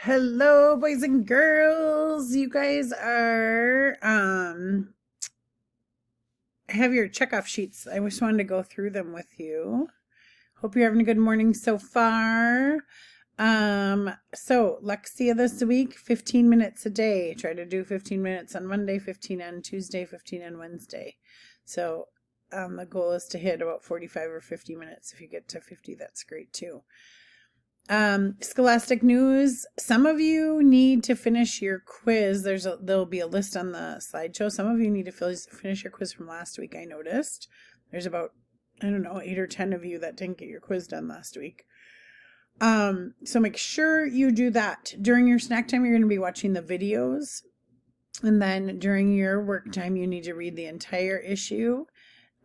Hello, boys and girls. You guys are have your checkoff sheets. I just wanted to go through them with you. Hope you're having a good morning so far. So Lexia this week, 15 minutes a day. Try to do 15 minutes on Monday, 15 on Tuesday, 15 on Wednesday. So the goal is to hit about 45 or 50 minutes. If you get to 50, that's great too. Scholastic News. Some of you need to finish your quiz. There'll be a list on the slideshow. Some of you need to finish your quiz from last week. I noticed there's about, I don't know, 8 or 10 of you that didn't get your quiz done last week. So make sure you do that. During your snack time, you're going to be watching the videos. And then during your work time, you need to read the entire issue.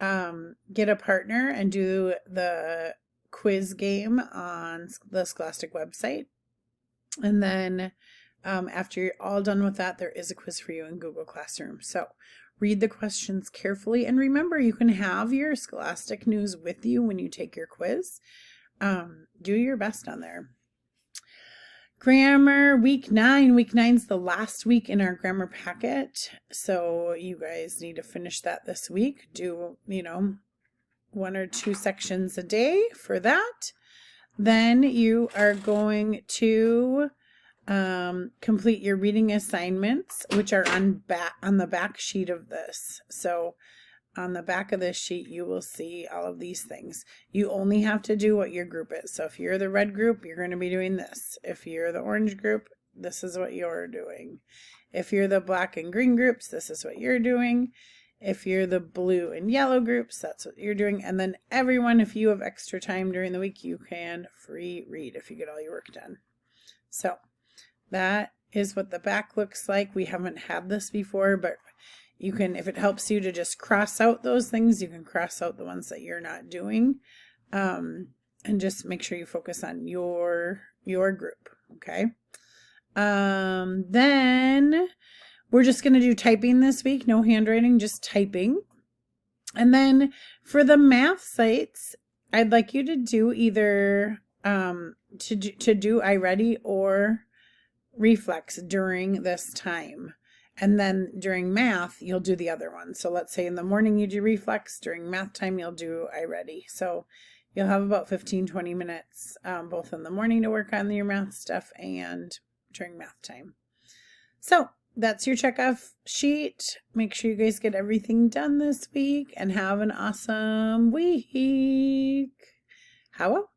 Get a partner and do the quiz game on the Scholastic website. And then after you're all done with that, there is a quiz for you in Google Classroom. So read the questions carefully. And remember, you can have your Scholastic News with you when you take your quiz. Do your best on there. Grammar, week 9. Week 9's the last week in our grammar packet. So you guys need to finish that this week. Do, 1 or 2 sections a day for that. Then you are going to complete your reading assignments, which are on the back sheet of this. So on the back of this sheet, you will see all of these things. You only have to do what your group is. So if you're the red group, you're going to be doing this. If you're the orange group, this is what you're doing. If you're the black and green groups, this is what you're doing. If you're the blue and yellow groups, that's what you're doing. And then everyone, if you have extra time during the week, you can free read if you get all your work done. So that is what the back looks like. We haven't had this before, but you can, if it helps you to just cross out those things, you can cross out the ones that you're not doing. And just make sure you focus on your group. Okay. Then we're just going to do typing this week. No handwriting, just typing. And then for the math sites, I'd like you to do either to do iReady or Reflex during this time. And then during math, you'll do the other one. So let's say in the morning you do Reflex. During math time, you'll do iReady. So you'll have about 15-20 minutes both in the morning to work on your math stuff and during math time. So that's your checkoff sheet. Make sure you guys get everything done this week and have an awesome week. How well?